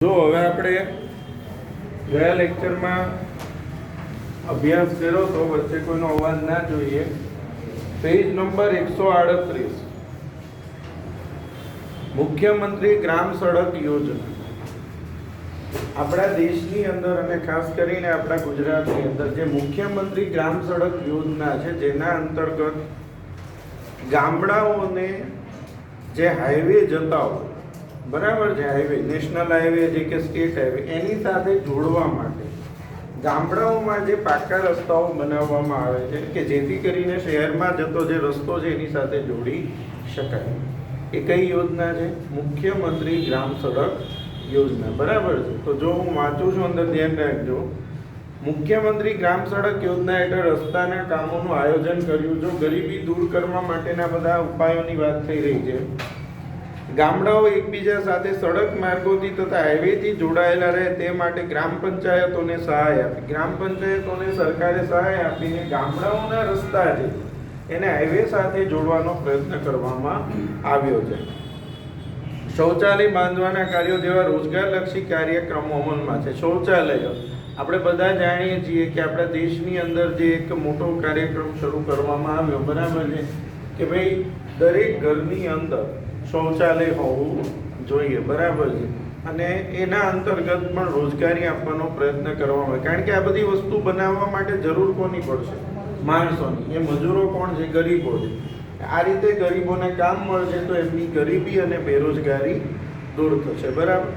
જો હવે આપણે ગયા લેક્ચરમાં અભ્યાસ કર્યો તો વચ્ચે કોઈનો અવાજ ના જોઈએ. પેજ નંબર 138 મુખ્યમંત્રી ગ્રામ સડક યોજના. આપણા દેશની અંદર અને ખાસ કરીને આપણા ગુજરાતની અંદર જે મુખ્યમંત્રી ગ્રામ સડક યોજના છે, જેના અંતર્ગત ગામડાઓને જે હાઈવે જતા હોય, બરાબર છે, હાઈવે નેશનલ હાઈવે જે કે સ્ટેટ હાઈવે, એની સાથે જોડવા માટે ગામડાઓમાં જે પાકા રસ્તાઓ બનાવવામાં આવે છે કે જેથી કરીને શહેરમાં જતો જે રસ્તો છે એની સાથે જોડી શકાય. એ કઈ યોજના છે? મુખ્યમંત્રી ગ્રામ સડક યોજના. બરાબર છે. તો જો હું વાંચું છું, અંદર ધ્યાન રાખજો. મુખ્યમંત્રી ગ્રામ સડક યોજના હેઠળ રસ્તાના કામોનું આયોજન કર્યું. જો ગરીબી દૂર કરવા માટેના બધા ઉપાયોની વાત થઈ રહી છે. ગામડાઓ એકબીજા સાથે સડક માર્ગોથી તથા હાઈવેથી જોડાયેલા રહે તે માટે ગ્રામ પંચાયતોને સહાય આપી. ગ્રામ પંચાયતોને સરકારે સહાય આપીને ગામડાઓના રસ્તા છે એને હાઈવે સાથે જોડવાનો પ્રયત્ન કરવામાં આવ્યો છે. શૌચાલય બાંધવાના કાર્યો જેવા રોજગારલક્ષી કાર્યક્રમો અમલમાં છે. શૌચાલય આપણે બધા જાણીએ છીએ કે આપણા દેશની અંદર જે એક મોટો કાર્યક્રમ શરૂ કરવામાં આવ્યો, બરાબર છે, કે ભાઈ દરેક ઘરની અંદર શૌચાલય હોવું જોઈએ. બરાબર છે. અને એના અંતર્ગત પણ રોજગારી આપવાનો પ્રયત્ન કરવામાં આવે. કારણ કે આ બધી વસ્તુ બનાવવા માટે જરૂર કોની પડશે? માણસોની. એ મજૂરો કોણ છે? ગરીબો છે. આ રીતે ગરીબોને કામ મળશે તો એમની ગરીબી અને બેરોજગારી દૂર થશે. બરાબર.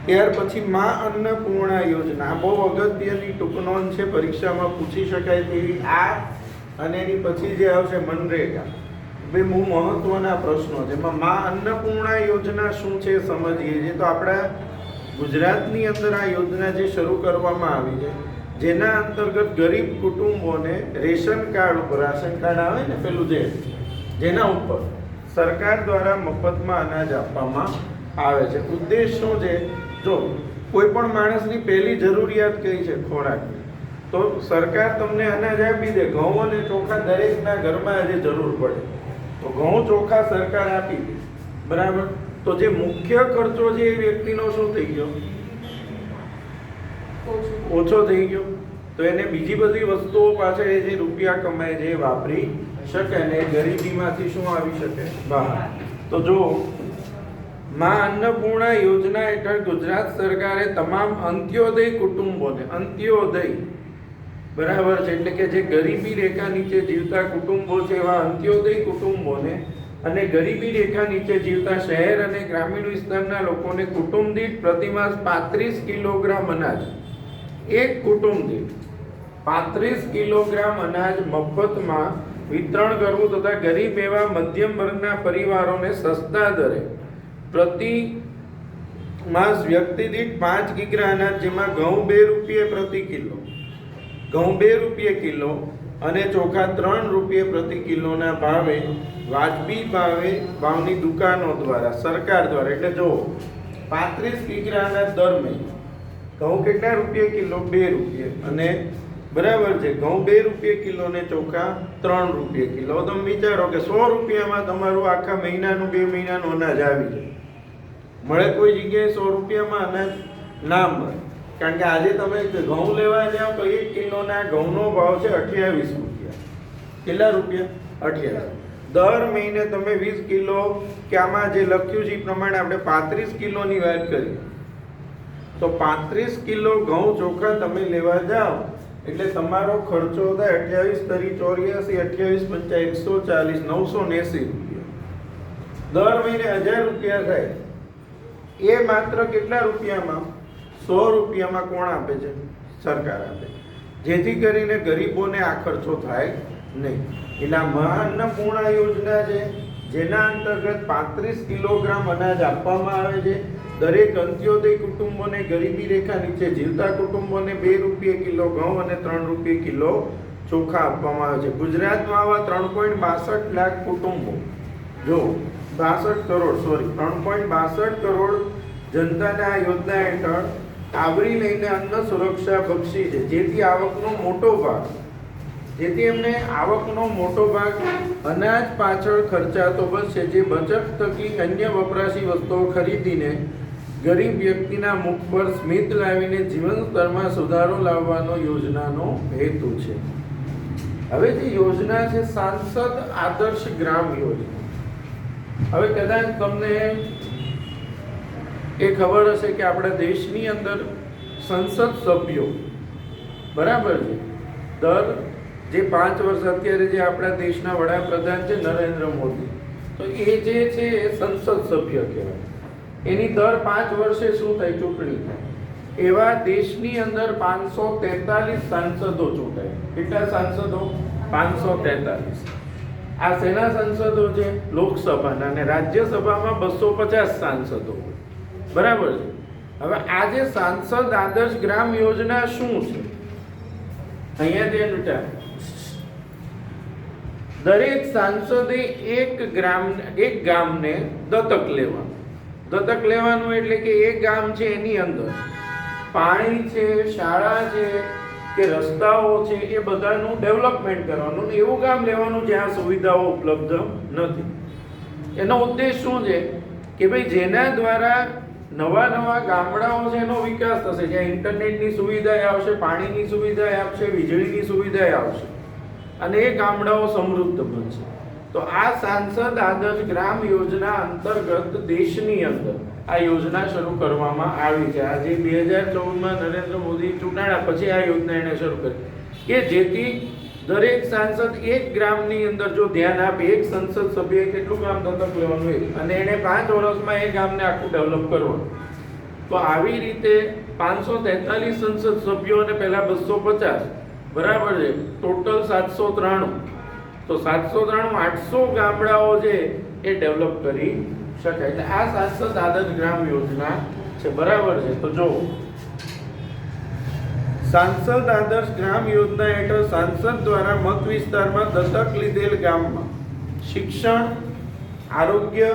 ત્યાર પછી મા અન્નપૂર્ણા યોજના. આ બહુ અગત્યની ટૂંકનોંધ છે, પરીક્ષામાં પૂછી શકાય તેવી. આ અને એની પછી જે આવશે મનરેગા. બે બહુ મહત્વના પ્રશ્નો છે. એમાં મા અન્નપૂર્ણા યોજના શું છે સમજીએ છીએ. તો આપણા ગુજરાતની અંદર આ યોજના જે શરૂ કરવામાં આવી છે, જેના અંતર્ગત ગરીબ કુટુંબોને રેશન કાર્ડ ઉપર, રાશન કાર્ડ આવે ને પેલું જેના ઉપર સરકાર દ્વારા મફતમાં અનાજ આપવામાં આવે છે. ઉદ્દેશ શું છે? જો કોઈ પણ માણસની પહેલી જરૂરિયાત કઈ છે? ખોરાકની. તો સરકાર તમને અનાજ આપી દે. ઘઉં અને ચોખા દરેકના ઘરમાં આજે જરૂર પડે, તો ઘઉં ચોખા સરકાર આપી દે. બરાબર. તો જે મુખ્ય ખર્ચો છે એ વ્યક્તિનો શું થઈ ગયો? ઓછો થઈ ગયો. તો એને બીજી બધી વસ્તુઓ પાછળ એ જે રૂપિયા કમાય છે એ વાપરી શકે અને ગરીબીમાંથી શું આવી શકે? બહાર. તો જો મા અન્નપૂર્ણા યોજના હેઠળ ગુજરાત સરકારે તમામ અંત્યોદય કુટુંબોને, અંત્યોદય, બરાબર છે, એટલે કે જે ગરીબી રેખા નીચે જીવતા કુટુંબો છે એવા અંત્યોદય કુટુંબોને અને ગરીબી રેખા નીચે જીવતા શહેર અને ગ્રામીણ વિસ્તારના લોકોને કુટુંબ દીઠ પ્રતિમાસ 35 કિલોગ્રામ અનાજ, એક કુટુંબ દીઠ 35 કિલોગ્રામ અનાજ મફતમાં વિતરણ કરવું તથા ગરીબ એવા મધ્યમ વર્ગના પરિવારોને સસ્તા દરે પ્રતિ માસ વ્યક્તિ દીઠ 5 કિગ્રા અનાજ, જેમાં ઘઉં 2 રૂપિયે પ્રતિ કિલો, ઘઉં 2 રૂપિયે કિલો અને ચોખા 3 રૂપિયે પ્રતિ કિલોના ભાવે, વાજબી ભાવની દુકાનો દ્વારા, સરકાર દ્વારા. એટલે જો 35 કિગ્રા અનાજ દર મહિને. ઘઉં કેટલા રૂપિયે કિલો? 2 રૂપિયે. અને બરાબર છે, ઘઉં 2 રૂપિયે કિલો ને ચોખા 3 રૂપિયે કિલો. તમે વિચારો કે 100 રૂપિયામાં તમારું આખા મહિનાનું 2 મહિનાનું અનાજ આવી જાય. મળે કોઈ જગ્યાએ 100 રૂપિયામાં અનાજ? ના મળે. કારણ કે આજે તમે ઘઉં લેવા જાઓ તો 1 કિલોના ઘઉંનો ભાવ છે 28 રૂપિયા. કેટલા રૂપિયા? 28. દર મહિને તમે 20 કિલો, કે આમાં જે લખ્યું છે એ પ્રમાણે આપણે 35 કિલોની વાત કરીએ તો 35 કિલો ઘઉં ચોખા તમે લેવા જાઓ એટલે તમારો ખર્ચો થાય 28 તરી 84, 28 5 140, 980 રૂપિયા. દર મહિને 1000 રૂપિયા થાય. એ માત્ર કેટલા રૂપિયામાં? 100 રૂપિયામાં કોણ આપે છે? સરકાર આપે. જેથી કરીને ગરીબોને આ ખર્ચો થાય નહીં. એટલે આ મહા અન્નપૂર્ણા યોજના છે, જેના અંતર્ગત 35 કિલોગ્રામ અનાજ આપવામાં આવે છે. દરેક અંત્યોદય કુટુંબોને, ગરીબી રેખા નીચે જીવતા કુટુંબોને 2 રૂપિયે કિલો ઘઉં અને 3 રૂપિયે કિલો ચોખા આપવામાં આવે છે. ગુજરાતમાં આવા 3.62 લાખ કુટુંબો, જો 3.62 કરોડ જનતાને આ યોજના હેઠળ આવરી લઈને અન્ન સુરક્ષા બક્ષી છે. જેથી એમને આવકનો મોટો ભાગ અનાજ પાછળ ખર્ચાતો બચશે, જે બચત થકી અન્ય વપરાશી વસ્તુઓ ખરીદીને ગરીબ વ્યક્તિના મુખ પર સ્મિત લાવીને જીવન સ્તરમાં સુધારો લાવવાનો યોજનાનો હેતુ છે. હવે જે યોજના છે સાંસદ આદર્શ ગ્રામ યોજના. હવે કદાચ તમને એ ખબર હશે કે આપણા દેશની અંદર સંસદ સભ્યો બરાબર છે દર જે 5 વર્ષ અત્યારે જે આપણા દેશના વડાપ્રધાન છે નરેન્દ્ર મોદી, તો એ જે છે એ સંસદ સભ્ય કહેવાય. એની દર 5 વર્ષે શું થાય? ચૂંટણી થાય. એવા દેશની અંદર 543 સાંસદો ચૂંટાય. કેટલા સાંસદો? 543. આ સેના સંસદો છે? લોકસભાના. અને રાજ્યસભામાં 250 સાંસદો. બરાબર છે. હવે આ જે સાંસદ આદર્શ ગ્રામ યોજના શું છે? અહીંયા ધ્યાન બેટા, દરેક સાંસદે એક ગામને દત્તક લેવાનું. દત્તક લેવાનું એટલે કે એક ગામ છે એની અંદર પાણી છે, શાળા છે કે રસ્તાઓ છે, એ બધાનું ડેવલપમેન્ટ કરવાનું. એવું ગામ લેવાનું જ્યાં સુવિધાઓ ઉપલબ્ધ નથી. એનો ઉદ્દેશ શું છે કે ભાઈ જેના દ્વારા નવા ગામડાઓ છે એનો વિકાસ થશે, જ્યાં ઇન્ટરનેટની સુવિધા આવશે, પાણીની સુવિધા આવશે, વીજળીની સુવિધા આવશે અને એ ગામડાઓ સમૃદ્ધ બનશે. તો આ સાંસદ આદર્શ ગ્રામ યોજના અંતર્ગત દેશની અંદર આ યોજના શરૂ કરવામાં આવી છે. આજે 2014માં નરેન્દ્ર મોદી ચૂંટાયા પછી આ યોજના એને શરૂ કરી કે જેથી દરેક સાંસદ એક ગ્રામની અંદર જો ધ્યાન આપે, એક સંસદ સભ્યએ કેટલું ગામ દત્તક લેવાનું હોય અને એને 5 વર્ષમાં એ ગામને આખું ડેવલપ કરવાનું. તો આવી રીતે 543 સંસદ સભ્યો અને પહેલા 250, બરાબર છે, ટોટલ 793. તો 793 800 ગામડાઓ છે એ ડેવલપ કરી શકાય. એટલે આ સાંસદ આદર્શ ગ્રામ યોજના છે. બરાબર છે. તો જો સાંસદ આદર્શ ગ્રામ યોજના હેઠળ સાંસદ દ્વારા મત વિસ્તારમાં દત્તક લીધેલ ગામમાં શિક્ષણ, આરોગ્ય,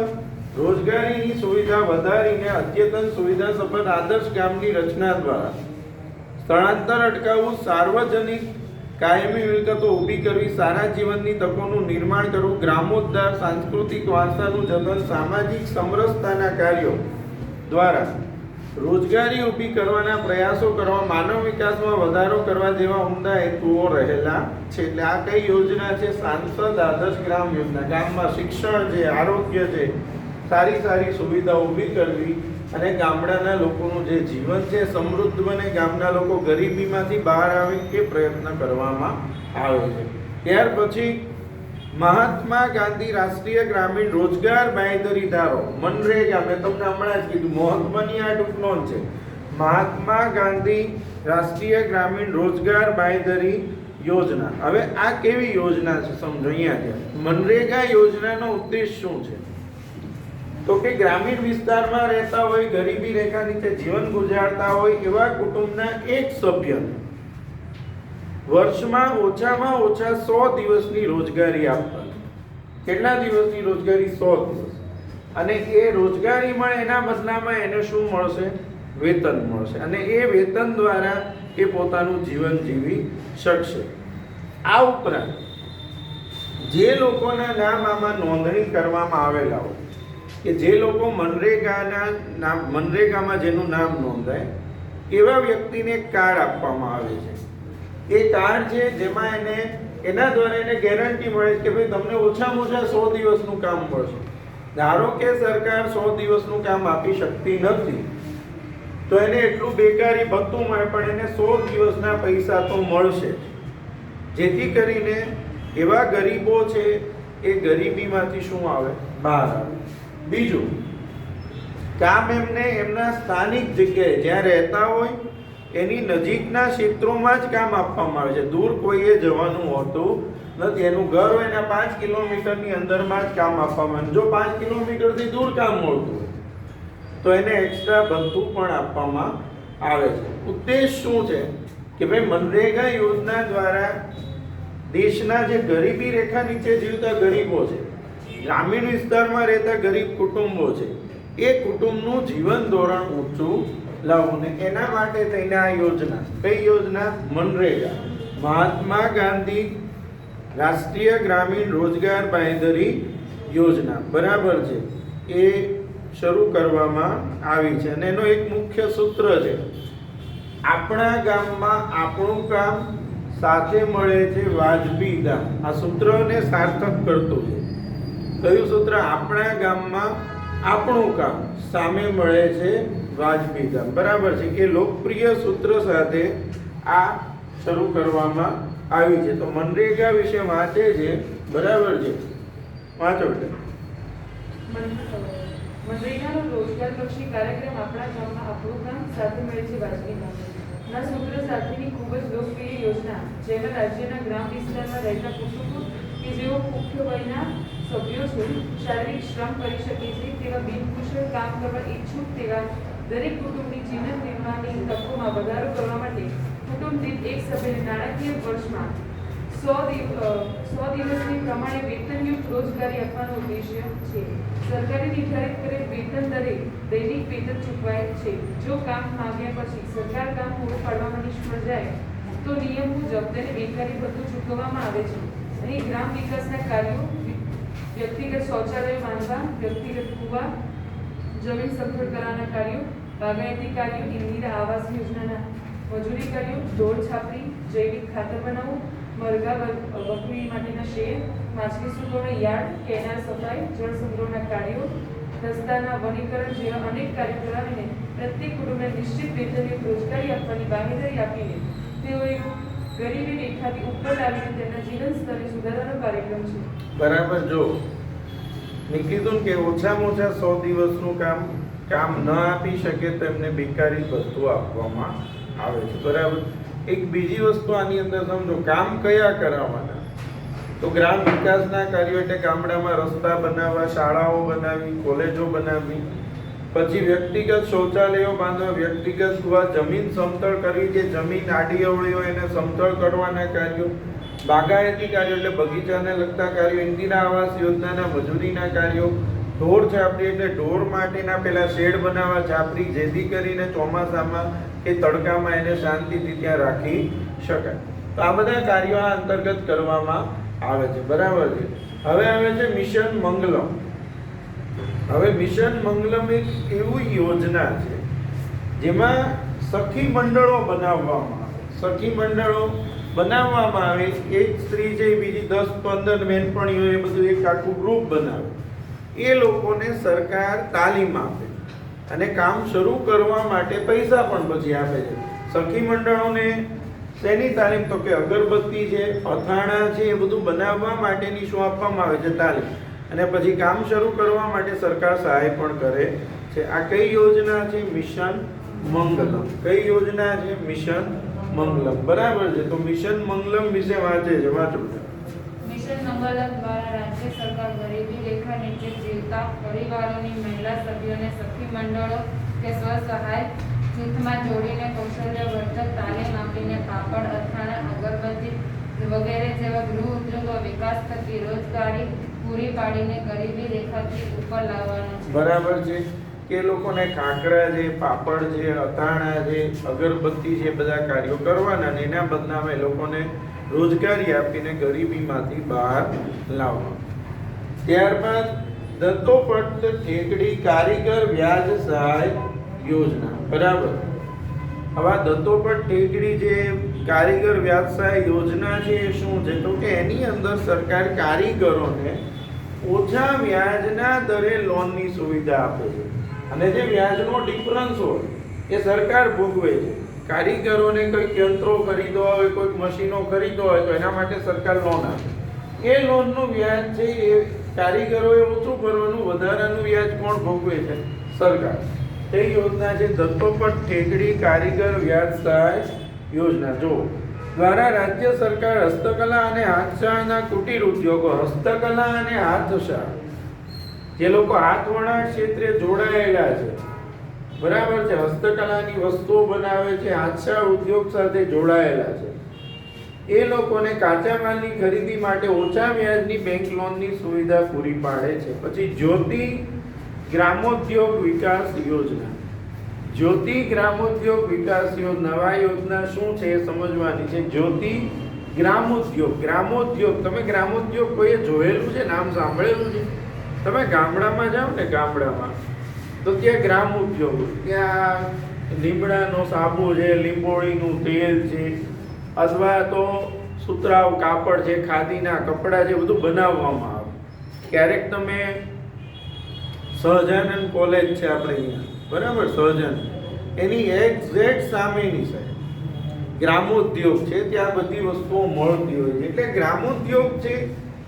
રોજગારીની સુવિધા વધારીને અદ્યતન સુવિધા સભર આદર્શ ગામની રચના દ્વારા સ્થળાંતર અટકાવવું, સાર્વજનિક કાયમી મિલકતો ઊભી કરવી, સારા જીવનની તકોનું નિર્માણ કરવું, ગ્રામોદ્ધાર, સાંસ્કૃતિક વારસાનું જતન, સામાજિક સમરસતાના કાર્યો દ્વારા રોજગારી ઊભી કરવાના પ્રયાસો કરવા, માનવ વિકાસમાં વધારો કરવા જેવા ઉમદા હેતુઓ રહેલા છે. એટલે આ કઈ યોજના છે? સાંસદ આદર્શ ગ્રામ યોજના. ગામમાં શિક્ષણ છે, આરોગ્ય છે, સારી સુવિધાઓ ઊભી કરવી અને ગામડાના લોકોનું જે જીવન છે સમૃદ્ધ બને, ગામના લોકો ગરીબીમાંથી બહાર આવે એ પ્રયત્ન કરવામાં આવે છે. ત્યાર પછી મહાત્મા ગાંધી રાષ્ટ્રીય ગ્રામીણ રોજગાર બાંયધરી ધારો, મનરેગા. મેં તમને હમણાં જ કીધું, મહત્વની આ ટૂંકનોંધ છે. મહાત્મા ગાંધી રાષ્ટ્રીય ગ્રામીણ રોજગાર બાંયધરી યોજના. હવે આ કેવી યોજના છે સમજો. અહીંયા છે મનરેગા યોજનાનો ઉદ્દેશ શું છે? તો કે ગ્રામીણ વિસ્તારમાં રહેતા હોય, ગરીબી રેખા નીચે જીવન ગુજારતા હોય એવા કુટુંબના એક સભ્યને વર્ષમાં ઓછામાં ઓછા 100 દિવસની રોજગારી આપવાની. કેટલા દિવસની રોજગારી? 100 દિવસ. અને એ રોજગારી મળે એના બદલામાં એને શું મળશે? વેતન મળશે. અને એ વેતન દ્વારા એ પોતાનું જીવન જીવી શકશે. આ ઉપરાંત જે લોકોના નામ આમાં નોંધણી કરવામાં આવેલા હોય, કે જે લોકો મનરેગામાં જેનું નામ નોંધાય એવા વ્યક્તિને કાર્ડ આપવામાં આવે છે. એ કાર્ડ છે જેમાં એના દ્વારા એને ગેરંટી મળે કે ભાઈ તમને ઓછામાં ઓછા 100 દિવસનું કામ મળશે. ધારો કે સરકાર 100 દિવસનું કામ આપી શકતી નથી તો એને એટલું બેકારી ભથ્થું મળે, પણ એને 100 દિવસના પૈસા તો મળશે, જેથી કરીને એવા ગરીબો છે એ ગરીબીમાંથી શું આવે? બહાર આવે. બીજું, કામ એમને એમના સ્થાનિક જગ્યાએ જ્યાં રહેતા હોય એની નજીકના ક્ષેત્રોમાં જ કામ આપવામાં આવે છે. દૂર કોઈએ જવાનું હોતું નથી. એનું ઘર હોય એના 5 કિલોમીટરની અંદરમાં જ કામ આપવામાં આવે. જો 5 કિલોમીટરથી દૂર કામ મળતું હોય તો એને એક્સ્ટ્રા ભથ્થું પણ આપવામાં આવે છે. ઉદ્દેશ શું છે કે ભાઈ મનરેગા યોજના દ્વારા દેશના જે ગરીબી રેખા નીચે જીવતા ગરીબો છે, ગ્રામીણ વિસ્તારમાં રહેતા ગરીબ કુટુંબો છે, એ કુટુંબનું જીવન ધોરણ ઊંચું લાવવું. ને એના માટે થઈને આ યોજના, કઈ યોજના? મનરેગા, મહાત્મા ગાંધી રાષ્ટ્રીય ગ્રામીણ રોજગાર બાંયધરી યોજના. બરાબર છે. એ શરૂ કરવામાં આવી છે અને એનો એક મુખ્ય સૂત્ર છે, આપણા ગામમાં આપણું કામ, સાથે મળે છે વાજબી દામ. આ સૂત્રને સાર્થક કરતું છે. કયું સૂત્ર? આપણા ગામમાં આપણું કામ, સામે મળે છે વાજબી દામ. બરાબર છે કે લોકપ્રિય સૂત્ર સાથે આ શરૂ કરવામાં આવી છે. તો મનરેગા વિશે વાંચે છે. બરાબર છે, વાંચો બેટા. મનરેગાનો રોજગારલક્ષી કાર્યક્રમ આપણા ગામમાં આપણું કામ, સાથે મળે છે વાજબી દામ ના સૂત્ર સાથેની ખૂબ જ લોકપ્રિય યોજના, જેમાં રાજ્યના ગ્રામ વિસ્તારમાં રહેતા કુટુંબો કે જેઓ મુખ્ય વયના સભ્યો છે, શારીરિક શ્રમ કરી શકે છે તેવા બિનકુશળ કામ કરવા ઈચ્છુક તેવા દરેક કુટુંબની જીવન નિર્માણની તકોમાં વધારો કરવા માટે કુટુંબ દીઠ એક સભ્યને નાણાકીય વર્ષમાં 100 દિવસની પ્રમાણે વેતનયુક્ત રોજગારી આપવાનો ઉદ્દેશ્ય છે. સરકારી નિર્ધારિત કરેલ વેતન દરે દૈનિક વેતન ચૂકવાય છે. જો કામ માંગ્યા પછી સરકાર કામ પૂરું પાડવામાં નિષ્ફળ જાય તો નિયમ મુજબ તેને બેકારી ભથ્થું ચૂકવવામાં આવે છે. અહીં ગ્રામ વિકાસના કાર્યો, વ્યક્તિગત શૌચાલયો બાંધવા, વ્યક્તિગત કુવા, જમીન સખડ કરવાના કાર્યો, બાગાયતી કાર્યો, ઇન્દિરા આવાસ યોજનાના મજૂરી કાર્યો, ઢોર છાપરી, જૈવિક ખાતર બનાવવું, મરઘા બકરી માટેના શેડ, માછલી સુકવણી યાર્ડ, કેનાલ સફાઈ, જળ સંગ્રહના કાર્યો, રસ્તાના વનીકરણ જેવા અનેક કાર્યો કરાવીને પ્રત્યેક કુટુંબને નિશ્ચિત વેતનયુક્ત રોજગારી આપવાની બાંહેધરી આપીને તેઓએ ગરીબી રેખાથી ઉપર લાવીને તેમના જીવન સ્તરને સુધારવાનો કાર્યક્રમ છે. બરાબર. જો મેં કીધું કે ઓછામાં ઓછા 100 દિવસનું કામ ન આપી શકે તો એમને બેકારી ભથ્થું આપવામાં આવે છે. બરાબર. એક બીજી વસ્તુ આની અંદર સમજો, કામ કયા કરાવવાના? તો ગ્રામ વિકાસના કાર્યો એટલે ગામડામાં રસ્તા બનાવવા, શાળાઓ બનાવવી, કોલેજો બનાવવી, પછી વ્યક્તિગત શૌચાલયો બાંધવા, વ્યક્તિગત કુવા, જમીન સમતળ કરવી, જે જમીન આડી અવળી હોય એને સમતળ કરવાના કાર્યો, બાગાયતી કાર્યો એટલે બગીચાને લગતા કાર્યો, ઇન્દિરા આવાસ યોજનાના મજૂરીના કાર્યો, ઢોર છાપરી એટલે ઢોર માટેના પેલા શેડ બનાવવા, છાપરી, જેથી કરીને ચોમાસામાં કે તડકામાં એને શાંતિથી ત્યાં રાખી શકાય. તો આ બધા કાર્યો આ અંતર્ગત કરવામાં આવે છે. બરાબર છે. હવે આવે છે મિશન મંગલમ. હવે મિશન મંગલમ એક એવી યોજના છે જેમાં સખી મંડળો બનાવવામાં આવે. સખી મંડળો બનાવવામાં આવે, એક સ્ત્રી છે, બીજી 10-15 બહેનપણીઓ, એ બધું એક આખું ગ્રુપ બનાવે. એ લોકોને સરકાર તાલીમ આપે અને કામ શરૂ કરવા માટે પૈસા પણ પછી આપે છે. સખી મંડળોને શેની તાલીમ? તો કે અગરબત્તી છે, અથાણા છે, એ બધું બનાવવા માટેની શું આપવામાં આવે છે? તાલીમ. અને પછી કામ શરૂ કરવા માટે સરકાર સહાય પણ કરે છે. આ કઈ યોજના છે? મિશન મંગલમ. કઈ યોજના છે? મિશન મંગલમ. બરાબર છે. તો મિશન મંગલમ વિશે વાંચે છે. વાંચો. મિશન મંગલમ દ્વારા રાજ્ય સરકાર ગરીબી રેખા નીચે જીવતા પરિવારોની મહિલા સભ્યોને સખી મંડળો કે સ્વસહાય જૂથમાં જોડીને કૌશલ્યવર્ધક તાલીમ આપીને પાપડ, અથાણા, અગરબત્તી વગેરે જેવા ગૃહ ઉદ્યોગો વિકાસ થકી રોજગારી પૂરી પાડીને ગરીબી રેખાથી ઉપર લાવવાનો છે. બરાબર છે કે લોકોને ખાખરા છે, પાપડ છે, અથાણા છે, અગરબત્તી છે, બધા કાર્યો કરવાના અને એના બદલામાં એ લોકોને રોજગારી આપીને ગરીબીમાંથી બહાર લાવવા. ત્યારબાદ દત્તોપંત ઠેકડી કારીગર વ્યાજ સહાય યોજના. બરાબર. હવે દત્તોપંત ઠેકડી જે કારીગર વ્યાજ સહાય યોજના છે એ શું છે? તો કે એની અંદર સરકાર કારીગરોને ઓછા વ્યાજના દરે લોનની સુવિધા આપે છે અને જે વ્યાજનો ડિફરન્સ હોય એ સરકાર ભોગવે છે. કારીગરોને કોઈક યંત્રો ખરીદવા હોય, કોઈક મશીનો ખરીદવા હોય તો એના માટે સરકાર લોન આપે. એ લોનનું વ્યાજ છે એ કારીગરોએ ઓછું ભરવાનું, વધારાનું વ્યાજ કોણ ભોગવે છે? સરકાર. એ યોજના છે દત્તોપંત ઠેકડી કારીગર વ્યાજ સહાય યોજના. જો દ્વારા રાજ્ય સરકાર હસ્તકલા અને હાથશાળાના કુટીર ઉદ્યોગો, હસ્તકલા અને હાથશાળા, જે લોકો હાથવણાટ ક્ષેત્રે જોડાયેલા છે, બરાબર છે, હસ્તકલાની વસ્તુઓ બનાવે છે, હાથશાળ ઉદ્યોગ સાથે જોડાયેલા છે, એ લોકોને કાચા માલની ખરીદી માટે ઓછા વ્યાજની બેંક લોનની સુવિધા પૂરી પાડે છે. પછી જ્યોતિ ગ્રામોદ્યોગ વિકાસ યોજના. જ્યોતિ ગ્રામોદ્યોગ વિકાસ યોજના. આ યોજના શું છે એ સમજવાની છે. જ્યોતિ ગ્રામોદ્યોગ. ગ્રામોદ્યોગ, તમે ગ્રામોદ્યોગ કોઈએ જોયેલું છે, નામ સાંભળેલું છે? તમે ગામડામાં જાઓ ને, ગામડામાં તો ત્યાં ગ્રામ ઉદ્યોગ, ત્યાં લીમડાનો સાબુ છે, લીંબોળીનું તેલ છે, અથવા તો સુતરાઉ કાપડ છે, ખાદીના કપડાં છે, બધું બનાવવામાં આવે. ક્યારેક તમે સહજાનંદ કોલેજ છે આપણે અહીંયા, બરાબર, સહજાનંદ, એની એક્ઝેક્ટ સામેની સાઈડ ગ્રામોદ્યોગ છે, ત્યાં બધી વસ્તુઓ મળતી હોય છે. એટલે ગ્રામોદ્યોગ છે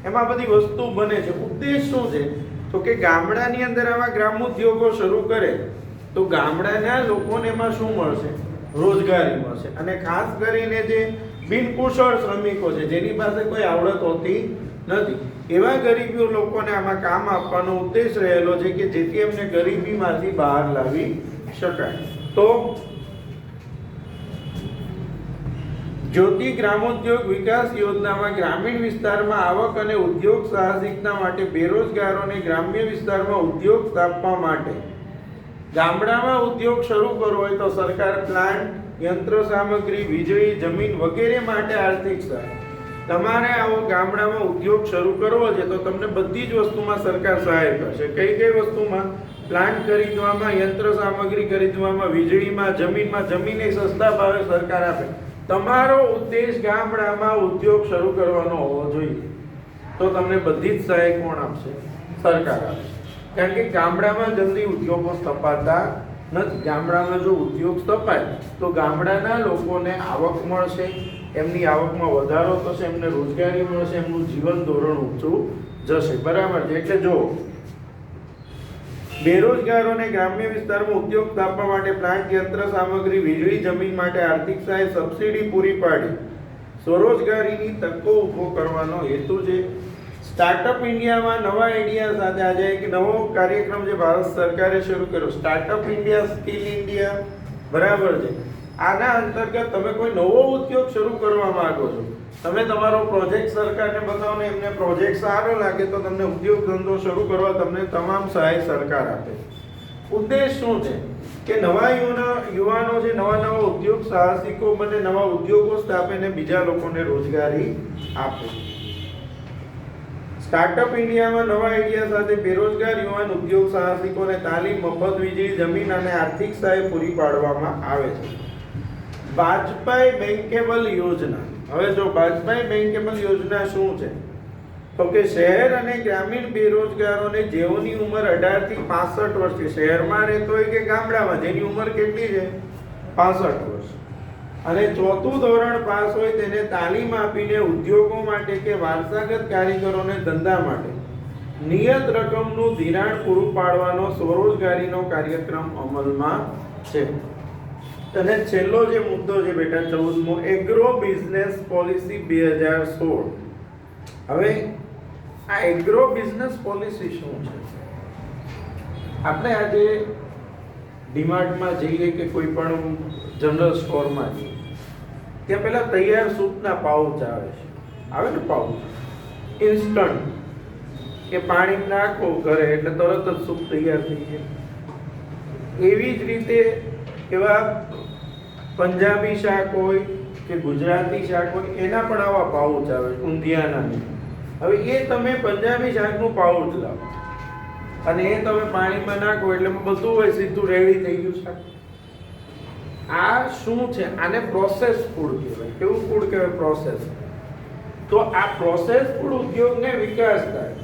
એમાં બધી વસ્તુ બને છે. ઉદ્દેશ શું છે? તો કે ગામડાની અંદર આવા ગ્રામોદ્યોગો શરૂ કરે તો ગામડાના લોકોને એમાં શું મળશે? રોજગારી મળશે. અને ખાસ કરીને જે બિનકુશળ શ્રમિકો છે, જેની પાસે કોઈ આવડત હોતી નથી, એવા ગરીબી લોકોને આમાં કામ આપવાનો ઉદ્દેશ રહેલો છે કે જેથી એમને ગરીબીમાંથી બહાર લાવી શકાય. તો જ્યોતિ ગ્રામોદ્યોગ વિકાસ યોજનામાં ગ્રામીણ વિસ્તારમાં આવક અને ઉદ્યોગ સાહસિકતા માટે બેરોજગારોને ગ્રામ્ય વિસ્તારમાં ઉદ્યોગ સ્થાપવા માટે ગામડામાં ઉદ્યોગ શરૂ કરવો હોય તો સરકાર પ્લાન્ટ, યંત્ર સામગ્રી, વીજળી, જમીન વગેરે માટે આર્થિક સહાય. તમારે આવો ગામડામાં ઉદ્યોગ શરૂ કરવો છે તો તમને બધી જ વસ્તુમાં સરકાર સહાય કરશે. કઈ કઈ વસ્તુમાં? પ્લાન્ટ ખરીદવામાં, યંત્ર સામગ્રી ખરીદવામાં, વીજળીમાં, જમીનમાં. જમીન એ સસ્તા ભાવે સરકાર આપે. તમારો ઉદ્દેશ ગામડામાં ઉદ્યોગ શરૂ કરવાનો હોવો જોઈએ તો તમને બધી જ સહાય કોણ આપશે? સરકાર આપશે. કારણ કે ગામડામાં જલ્દી ઉદ્યોગો સ્થપાતા નથી. ગામડામાં જો ઉદ્યોગ સ્થપાય તો ગામડાના લોકોને આવક મળશે, એમની આવકમાં વધારો થશે, એમને રોજગારી મળશે, એમનું જીવન ધોરણ ઊંચું જશે. બરાબર છે? એટલે જો બેરોજગારોને ગ્રામ્ય વિસ્તારમાં ઉદ્યોગ સ્થાપવા માટે પ્લાન્ટ, યંત્ર સામગ્રી, વીજળી, જમીન માટે આર્થિક સહાય, સબસિડી પૂરી પાડી સ્વરોજગારીની તકો ઊભો કરવાનો હેતુ છે. સ્ટાર્ટઅપ ઇન્ડિયામાં નવા આઈડિયા સાથે આજે એક નવો કાર્યક્રમ જે ભારત સરકારે શરૂ કર્યો, સ્ટાર્ટઅપ ઇન્ડિયા, સ્કિલ ઇન્ડિયા, બરાબર છે. આના અંતર્ગત તમે કોઈ નવો ઉદ્યોગ શરૂ કરવા માંગો છો, તમે તમારો પ્રોજેક્ટ સરકારને બતાવો ને એમને પ્રોજેક્ટ સારો લાગે તો તમને ઉદ્યોગ ધંધો શરૂ કરવા તમને તમામ સહાય સરકાર આપે. ઉદ્દેશ શું છે? કે નવા યુવાનો છે, નવા ઉદ્યોગ સાહસિકો બને, નવા ઉદ્યોગો સ્થાપે ને બીજા લોકોને રોજગારી આપે. સ્ટાર્ટઅપ ઇન્ડિયામાં નવા આઈડિયા સાથે બેરોજગાર યુવાન ઉદ્યોગ સાહસિકોને તાલીમ, મફત વીજળી, જમીન અને આર્થિક સહાય પૂરી પાડવામાં આવે છે. વાજપાઈ બેંકેબલ યોજના. હવે જો વાજપાઈ બેંકેબલ યોજના શું છે? તો કે શહેર અને ગ્રામીણ બેરોજગારોને જેઓની ઉંમર 18 થી 65 વર્ષ છે, શહેરમાં રહેતો હોય કે ગામડામાં, જેની ઉંમર કેટલી છે? 65 વર્ષ, અને 4થું ધોરણ પાસ હોય તેને તાલીમ આપીને ઉદ્યોગો માટે કે વારસાગત કારીગરોને ધંધા માટે નિયત રકમનું ધિરાણ પૂરું પાડવાનો સ્વરોજગારીનો કાર્યક્રમ અમલમાં છે. અને છેલ્લો જે મુદ્દો છે બેટા 14મો, એગ્રો બિઝનેસ પોલિસી 2016. હવે આ એગ્રો બિઝનેસ પોલિસી શું છે? આપણે આજે ડીમાર્ટમાં જઈએ કે કોઈ પણ જનરલ સ્ટોરમાં જઈએ, ત્યાં પેલા તૈયાર સૂપના પાઉચ આવે ને પાઉચ, ઇન્સ્ટન્ટ, કે પાણી નાખો ઘરે એટલે તરત જ સૂપ તૈયાર થઈ જાય. એવી જ રીતે એવા પંજાબી શાક હોય કે ગુજરાતી શાક હોય એના પણ આવા પાઉચ આવે, ઊંધિયાના. હવે એ તમે પંજાબી શાકનું પાઉચ લાવો અને એ તમે પાણીમાં નાખો એટલે બધું હોય સીધું રેડી થઈ ગયું શાક. આ શું છે? આને પ્રોસેસ ફૂડ કહેવાય. કેવું ફૂડ કહેવાય? પ્રોસેસ. તો આ પ્રોસેસ ફૂડ ઉદ્યોગને વિકાસ થાય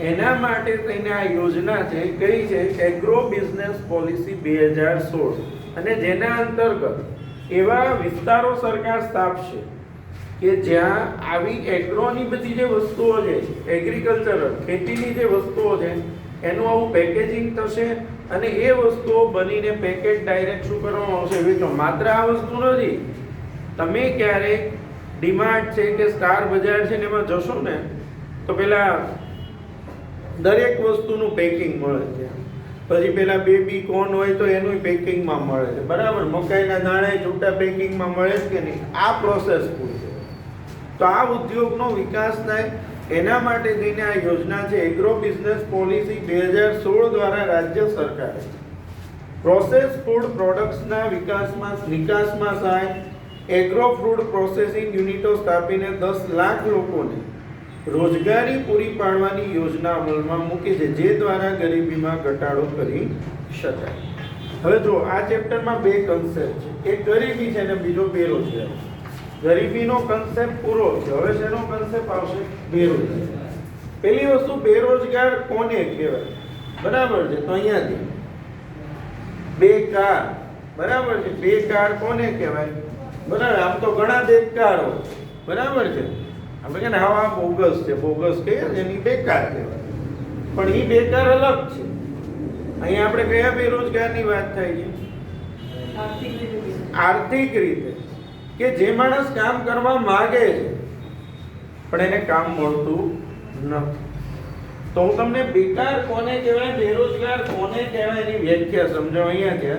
એના માટે થઈને આ યોજના છે. કઈ છે? Agro business policy 2016. અને જેના અંતર્ગત એવા વિસ્તારો સરકાર સ્થાપશે કે જ્યાં આવી એગ્રોની બધી જે વસ્તુઓ છે, એગ્રીકલ્ચર, ખેતીની જે વસ્તુઓ છે એનું આવું પેકેજિંગ થશે અને એ વસ્તુઓ બનીને પેકેજ ડાયરેક્ટ શું કરવામાં આવશે? વેચો. માત્ર આ વસ્તુ નથી, તમે ક્યારેક ડીમાર્ટ છે કે સ્ટાર બજાર છે ને એમાં જશો ને તો પેલા દરેક વસ્તુનું પેકિંગ મળે છે. પછી પેલા બેબી કોર્ન હોય તો એનું પેકિંગમાં મળે છે, બરાબર. મકાઈના દાણા છૂટા પેકિંગમાં મળે છે કે નહીં? આ પ્રોસેસ ફૂડ છે. તો આ ઉદ્યોગનો વિકાસ થાય એના માટે થઈને આ યોજના છે. એગ્રો બિઝનેસ પોલિસી 2016 દ્વારા રાજ્ય સરકારે પ્રોસેસ ફૂડ પ્રોડક્ટ્સના નિકાસમાં સહાય, એગ્રો ફૂડ પ્રોસેસિંગ યુનિટો સ્થાપીને 10 લાખ લોકોને રોજગારી પૂરી પાડવાની યોજના અમલમાં મૂકી છે, જે દ્વારા ગરીબીમાં ઘટાડો કરી શકાય. હવે જો આ ચેપ્ટરમાં બે કન્સેપ્ટ છે, એક ગરીબી છે અને બીજો બેરોજગારી. ગરીબીનો કન્સેપ્ટ પૂરો છે. હવે શેનો કન્સેપ્ટ આવશે? બેરોજગારી. પહેલી વસ્તુ, બેરોજગાર કોને કહેવાય? બરાબર છે, તો અહીંયાથી બેકાર. બરાબર છે, બેકાર કોને કહેવાય? બરાબર, આમ તો ઘણા બેકારો, બરાબર છે, આપણે કે હા બોગસ છે, બોગસ કહીએ એની બેકાર કહેવાય, પણ એ બેકાર અલગ છે. અહીંયા આપણે કયા બેરોજગારની વાત થાય છે? આર્થિક રીતે આર્થિક રીતે, કે જે માણસ કામ કરવા માંગે છે પણ એને કામ મળતું નથી. તો હું તમને બેકાર કોને કહેવાય, બેરોજગાર કોને કહેવાય એની વ્યાખ્યા સમજાવું. અહીંયા છે,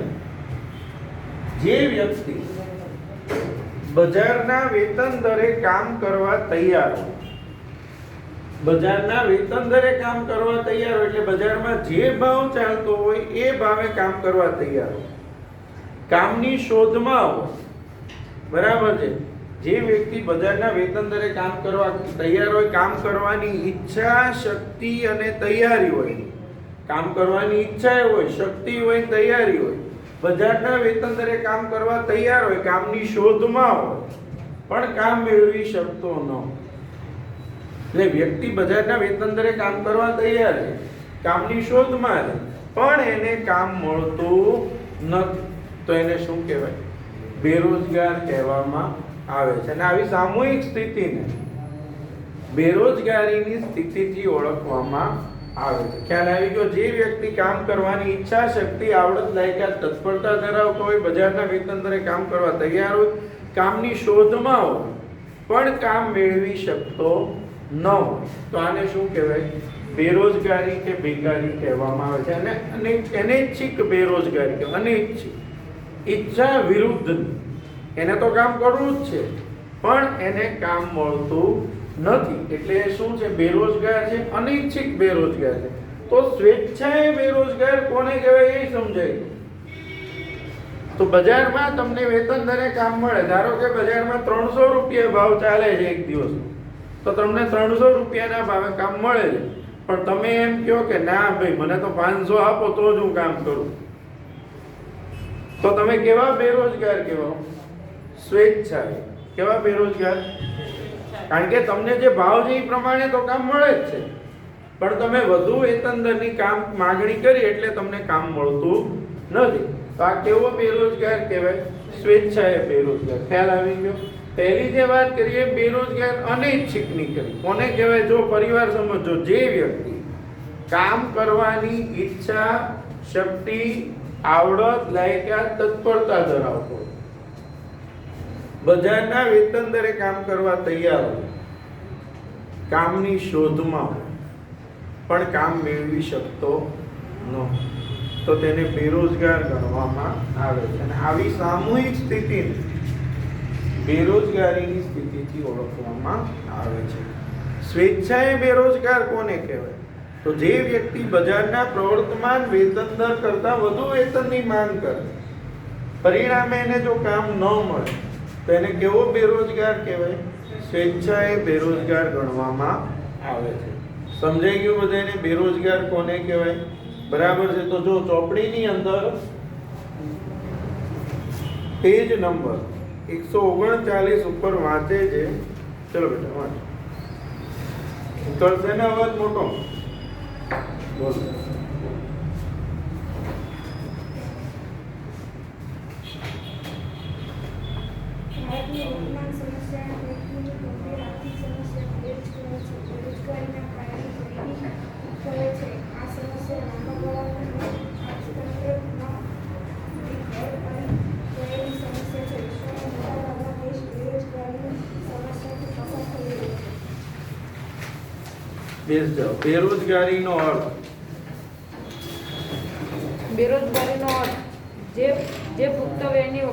જે વ્યક્તિ બજારના વેતન દરે કામ કરવા તૈયાર હોય, બજારના વેતન દરે કામ કરવા તૈયાર હોય એટલે બજારમાં જે ભાવ ચાલતો હોય એ ભાવે કામ કરવા તૈયાર હોય, કામની શોધમાં હોય. બરાબર છે, જે વ્યક્તિ બજારના વેતન દરે કામ કરવા તૈયાર હોય, કામ કરવાની ઈચ્છા, શક્તિ અને તૈયારી હોય, કામ કરવાની ઈચ્છા હોય, શક્તિ હોય, તૈયારી હોય, બજારના વેતન દરે કામ કરવા તૈયાર હોય, કામની શોધમાં હોય પણ કામ મેળવી શકતો ન હોય. એટલે વ્યક્તિ બજારના વેતન દરે કામ કરવા તૈયાર છે, કામની શોધમાં છે, પણ એને કામ મળતું નથી, તો એને શું કહેવાય? બેરોજગાર કહેવામાં આવે છે. અને આવી સામૂહિક સ્થિતિને બેરોજગારીની સ્થિતિથી ઓળખવામાં આવે છે. ખ્યાલ આવી ગયો? જે વ્યક્તિ કામ કરવાની ઈચ્છા, શક્તિ, આવડત, લાયકાત, તત્પરતા ધરાવતો હોય, બજારના વેતન દરે કામ કરવા તૈયાર હોય, કામની શોધમાં હોય પણ કામ મેળવી શકતો ન હોય, તો આને શું કહેવાય? બેરોજગારી કે બેકારી કહેવામાં આવે છે. અને અનૈચ્છિક બેરોજગારી કે અનૈચ્છિક, ઈચ્છા વિરુદ્ધ. એને તો કામ કરવું જ છે પણ એને કામ મળતું નથી, એટલે એ શું છે? બેરોજગાર છે, અનૈચ્છિક બેરોજગાર છે. તો સ્વેચ્છાએ બેરોજગાર કોને કહેવાય એ સમજાય. તો બજારમાં તમને વેતન દરે કામ મળે, ધારો કે બજારમાં 300 રૂપિયા ભાવ ચાલે છે એક દિવસનો, તો તમને 300 રૂપિયાના ભાવે કામ મળે છે, પણ તમે એમ કહો કે ના ભાઈ મને તો 500 આપો તો જ હું કામ કરું, તો તમે કેવા બેરોજગાર કહેવાઓ? સ્વેચ્છાએ. કેવા બેરોજગાર? કારણ કે તમને જે ભાવ છે એ પ્રમાણે તો કામ મળે જ છે, પણ તમે વધુ વેતન દરની કામ માગણી કરી એટલે તમને કામ મળતું નથી. તો આ કેવો બેરોજગાર કહેવાય? સ્વેચ્છાએ બેરોજગાર. ખ્યાલ આવી ગયો? પહેલી જે વાત કરીએ બેરોજગાર અનૈચ્છિકની કરી, કોને કહેવાય? જો પરિવાર સમજો, જે વ્યક્તિ કામ કરવાની ઈચ્છા, શક્તિ, આવડત, લાયકાત, તત્પરતા ધરાવતો હોય, બજારના વેતન દરે કામ કરવા તૈયાર હોય, કામની શોધમાં હોય પણ કામ મેળવી શકતો ન હોય, તો તેને બેરોજગાર ગણવામાં આવે છે. અને આવી સામૂહિક સ્થિતિને બેરોજગારીની સ્થિતિથી ઓળખવામાં આવે છે. સ્વેચ્છાએ બેરોજગાર કોને કહેવાય? તો જે વ્યક્તિ બજારના પ્રવર્તમાન વેતન દર કરતાં વધુ વેતનની માંગ કરે, પરિણામે એને જો કામ ન મળે તો એને કેવો બેરોજગાર કહેવાય? સ્વેચ્છાએ બેરોજગાર ગણવામાં આવે છે. સમજાઈ ગયું બધાને બેરોજગાર કોને કહેવાય? બરાબર છે. તો જો ચોપડીની અંદર પેજ નંબર 139 ઉપર વાંચે છે. ચલો બેટા વાંચો. કરશે ને અવાજ મોટો? બોલો. ભારતની વર્તમાન સમસ્યા પૈકીની ગંભીર આર્થિક સમસ્યા બેરોજગારી છે. બેરોજગારીના કારણે ગરીબી ઉદ્ભવે છે. આ સમસ્યા લાંબા ગાળામાં અર્થતંત્રમાં ઘર કરી ગયેલી સમસ્યા છે. વિશ્વના મોટાભાગના દેશ બેરોજગારીની સમસ્યાથી પસાર થઈ રહ્યા છે. બેસ જાઓ. બેરોજગારીનો અર્થ. બેરોજગારીનો અર્થ જે પુખ્ત વયની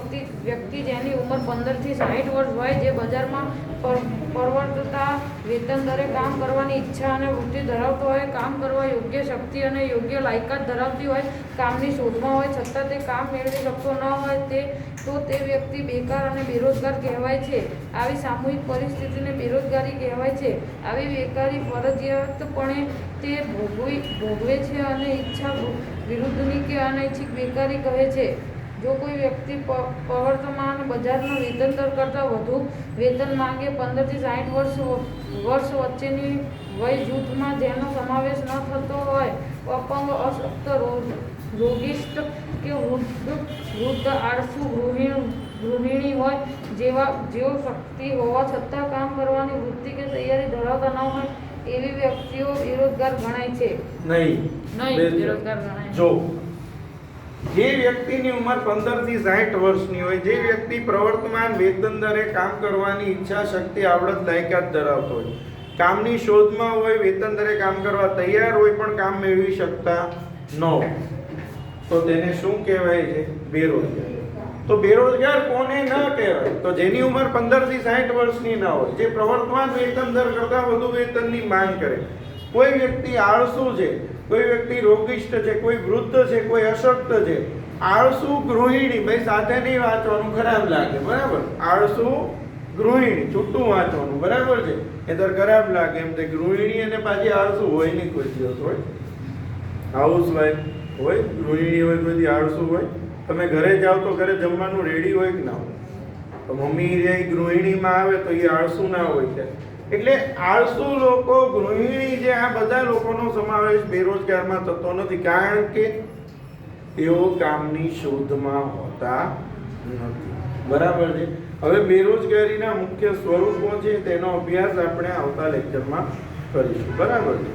વ્યક્તિ જેની ઉંમર 15 થી 60 વર્ષ હોય, જે બજારમાં પરવડતા વેતન દરે કામ કરવાની ઈચ્છા અને વૃત્તિ ધરાવતો હોય, કામ કરવા યોગ્ય શક્તિ અને યોગ્ય લાયકાત ધરાવતી હોય, કામની શોધમાં હોય છતાં તે કામ મેળવી શકતો ન હોય, તો તે વ્યક્તિ બેકાર અને બેરોજગાર કહેવાય છે. આવી સામૂહિક પરિસ્થિતિને બેરોજગારી કહેવાય છે. આવી બેકારી ફરજિયાતપણે તે ભોગવે છે અને વિરુદ્ધની કે અનૈચ્છિક બેકારી કહે છે. જો કોઈ વ્યક્તિ પ્રવર્તમાન બજારના વેતન દર કરતાં વધુ વેતન માંગે 15 થી 60 વર્ષ વચ્ચેની વય જૂથમાં જેનો સમાવેશ ન થતો હોય, અપંગ, અશક્ત, રોગિષ્ટ કે વૃદ્ધ, આળસુ, ગૃહિણી હોય, જેઓ શક્તિ હોવા છતાં કામ કરવાની વૃત્તિ કે તૈયારી ધરાવતા ન હોય એવી વ્યક્તિઓ બેરોજગાર ગણાય છે. નહીં, બેરોજગાર ગણાય. જો જે વ્યક્તિની ઉંમર 15 થી 60 વર્ષની હોય, જે વ્યક્તિ પ્રવર્તમાન વેતન દરે કામ કરવાની ઈચ્છા, શક્તિ, આવડત, લાયકાત ધરાવતો હોય, કામની શોધમાં હોય, વેતન દરે કામ કરવા તૈયાર હોય પણ કામ મેળવી શકતા ન હોય, તો તેને શું કહેવાય છે? બેરોજગાર. તો બેરોજગાર કોને ન કહેવાય? તો જેની ઉંમર 15 થી 60 વર્ષની ના હોય, જે પ્રવર્તમાન વેતન દર કરતાં વધુ વેતનની માંગ કરે. કોઈ વ્યક્તિ આળસુ છે, કોઈ વ્યક્તિ રોગિષ્ટ છે, કોઈ વૃદ્ધ છે, કોઈ અશક્ત છે. આળસુ ગૃહિણી, ભાઈ સાથે નહીં વાંચવાનું, ખરાબ લાગે, બરાબર? આળસુ ગૃહિણી, છૂટું વાંચવાનું, બરાબર છે? એ તો ખરાબ લાગે એમ. તે ગૃહિણી અને પાછી આળસુ હોય નહીં કોઈ દિવસ. હોય હાઉસવાઈફ હોય, ગૃહિણી હોય, કોઈ આળસુ હોય. તમે ઘરે જાઓ તો ઘરે જમવાનું રેડી હોય કે ના હોય? તો મમ્મી જે ગૃહિણીમાં આવે તો એ આળસુ ના હોય છે. એટલે આળસુ લોકો, ગૃહિણી, જે આ બધા લોકોનો સમાવેશ બેરોજગારમાં થતો નથી, કારણ કે તેઓ કામની શોધમાં હોતા નથી. બરાબર છે? હવે બેરોજગારીના મુખ્ય સ્વરૂપો છે તેનો અભ્યાસ આપણે આવતા લેક્ચરમાં કરીશું. બરાબર છે?